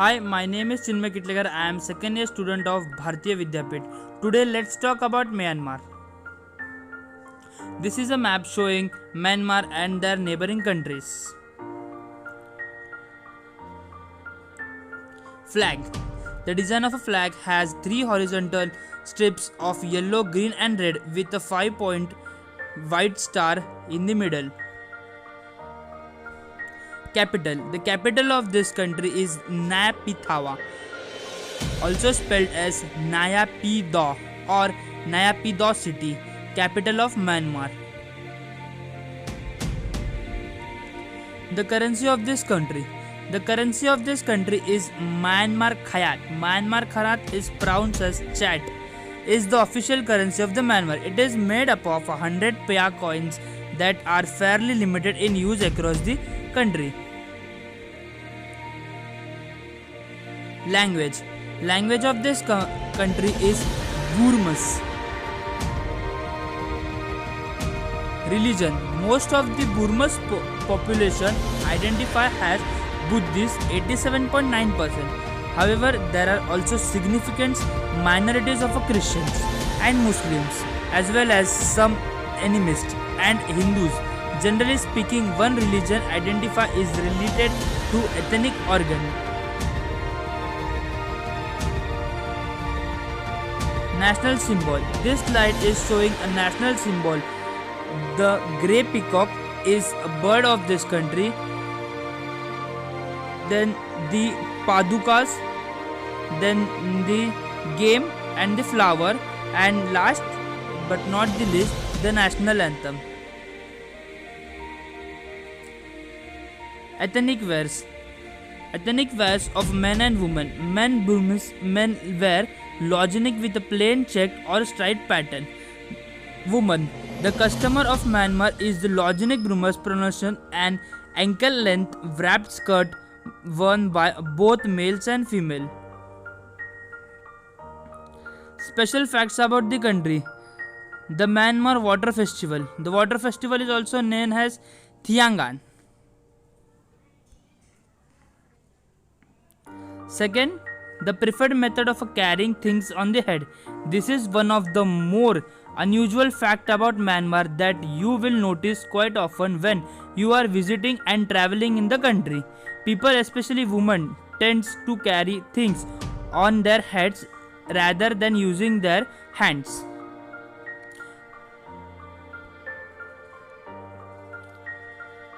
Hi, my name is Chinmay Kitlekar. I am second year student of Bharatiya Vidyapit. Today let's talk about Myanmar. This is a map showing Myanmar and their neighboring countries. Flag. The design of a flag has three horizontal strips of yellow, green and red with a 5-point white star in the middle. Capital. The capital of this country is Naypyidaw, also spelled as Naypyidaw or Naypyidaw city, capital of Myanmar. The currency of this country. The currency of this country is Myanmar Kyat. Myanmar Kyat is pronounced as Chat. Is the official currency of the Myanmar. It is made up of 100 paya coins that are fairly limited in use across the country. Language. Language of this country is Burmese. Religion. Most of the Burmese population identify as Buddhist, 87.9%. However, there are also significant minorities of Christians and Muslims, as well as some animists and Hindus. Generally speaking, one religion identify is related to ethnic organ. National symbol. This slide is showing a national symbol. The grey peacock is a bird of this country. Then the padukas, then the game and the flower, and last but not the least, the national anthem. Ethnic wears. Ethnic wears of men and women. Burmese men wear lozenge with a plain checked or striped pattern. Woman. The customer of Myanmar is the lozenge Burmese pronunciation and ankle-length wrapped skirt worn by both males and female. Special facts about the country. The Myanmar Water Festival. The water festival is also known as Thiangan. Second, the preferred method of carrying things on the head. This is one of the more unusual fact about Myanmar that you will notice quite often when you are visiting and traveling in the country. People, especially women, tends to carry things on their heads rather than using their hands.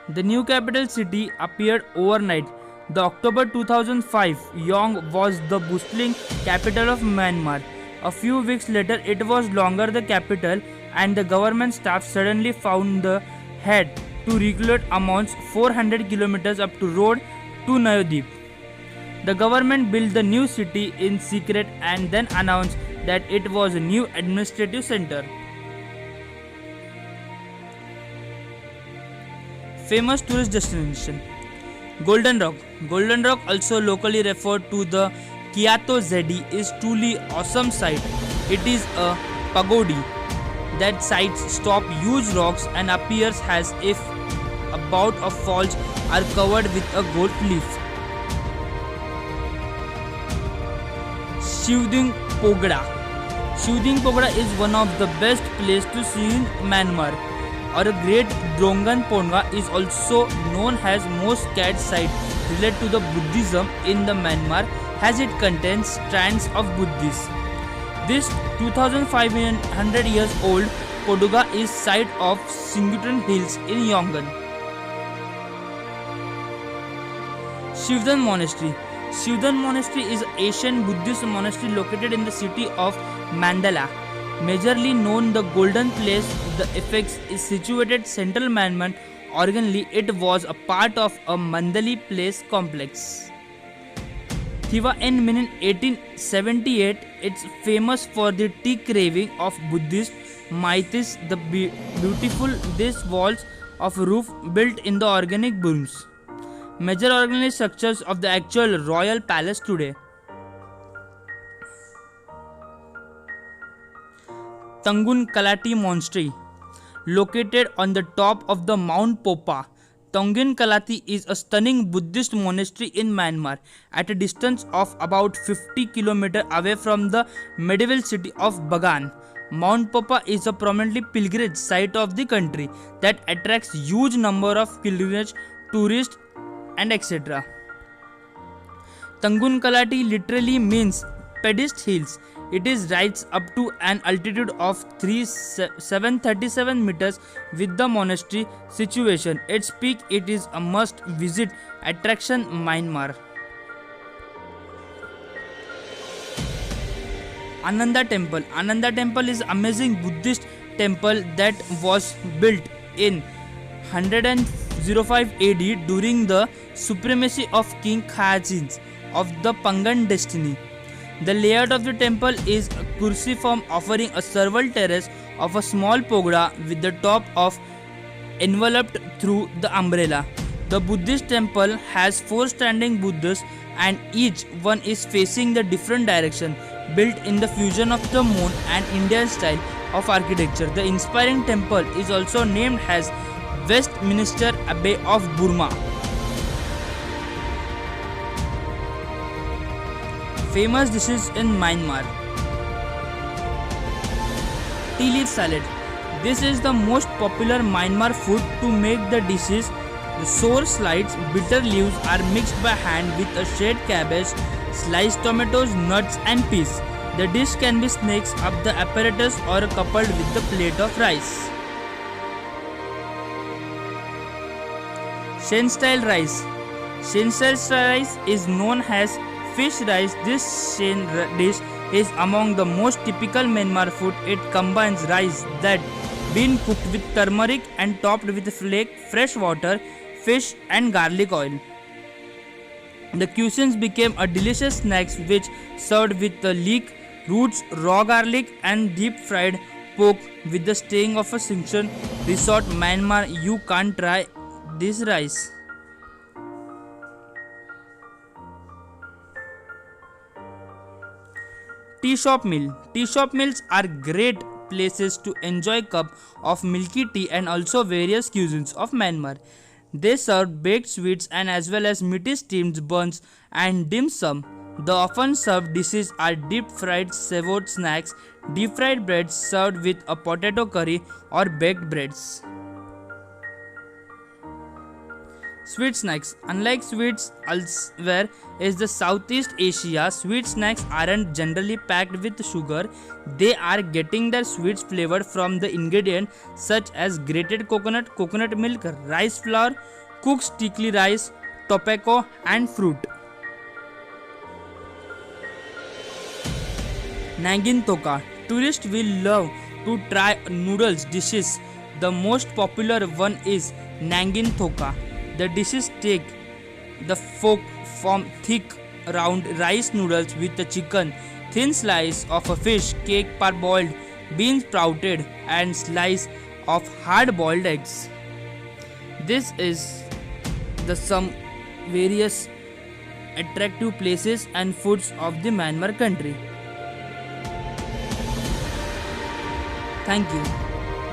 The new capital city appeared overnight. The October 2005, Yangon was the bustling capital of Myanmar. A few weeks later, it was longer the capital, and the government staff suddenly found the head to regulate amounts 400 kilometers up to road to Nayodip. The government built the new city in secret and then announced that it was a new administrative center. Famous tourist destination. Golden Rock. Golden Rock, also locally referred to the Kyato Zedi, is truly awesome sight. It is a pagode that sides stop huge rocks and appears as if about of falls are covered with a gold leaf. Shivding Pogoda. Shivding Pogoda is one of the best places to see in Myanmar. Or a great Drongan Ponga is also known as most scared site related to the Buddhism in the Myanmar, as it contains strands of Buddhists. This 2500 years old Podoga is site of Singleton Hills in Yangon. Shivdan Monastery. Shivdan Monastery is an Asian Buddhist monastery located in the city of Mandala. Majorly known the Golden Place, the effects is situated central Myanmar. Originally, it was a part of a Mandali Place complex. Thiva in 1878, it's famous for the tea carving of Buddhist myths, the beautiful these walls of roof built in the organic brooms. Major organic structures of the actual royal palace today. Tangun Kalati Monastery. Located on the top of the Mount Popa, Tongin Kalati is a stunning Buddhist monastery in Myanmar at a distance of about 50 km away from the medieval city of Bagan. Mount Popa is a prominently pilgrimage site of the country that attracts huge number of pilgrimage tourists and etc. Tangun Kalati literally means pedest hills. It is rises up to an altitude of 737 meters with the monastery situation. Its peak it is a must visit attraction Myanmar. Ananda Temple. Ananda Temple is amazing Buddhist temple that was built in 105 AD during the supremacy of King Khaji of the Pangan dynasty. The layout of the temple is cruciform, offering a serval terrace of a small pagoda with the top of enveloped through the umbrella. The Buddhist temple has 4 standing Buddhas and each one is facing the different direction, built in the fusion of the moon and Indian style of architecture. The inspiring temple is also named as Westminster Abbey of Burma. Famous dishes in Myanmar. Tea leaf salad. This is the most popular Myanmar food. To make the dishes, the sour sliced bitter leaves are mixed by hand with a shred cabbage, sliced tomatoes, nuts and peas. The dish can be snakes up the apparatus or coupled with the plate of rice. Shen style rice. Shen style rice is known as fish rice. This Shen dish is among the most typical Myanmar food. It combines rice that been cooked with turmeric and topped with fresh water, fish and garlic oil. The cuisine became a delicious snack which served with the leek, roots, raw garlic and deep fried pork with the staying of a Sichuan resort. Myanmar, you can't try this rice. Tea shop meal. Tea shop meals are great places to enjoy cup of milky tea and also various cuisines of Myanmar. They serve baked sweets and as well as meaty steamed buns and dim sum. The often served dishes are deep fried savory snacks, deep fried breads served with a potato curry or baked breads. Sweet snacks. Unlike sweets elsewhere in the Southeast Asia, sweet snacks aren't generally packed with sugar. They are getting their sweets flavored from the ingredients such as grated coconut, coconut milk, rice flour, cooked sticky rice, tobacco and fruit. Nangin Thoka. Tourists will love to try noodles dishes. The most popular one is Nangin Thoka. The dishes take the fork from thick round rice noodles with the chicken, thin slice of a fish, cake parboiled, beans sprouted and slice of hard boiled eggs. This is the some various attractive places and foods of the Myanmar country. Thank you.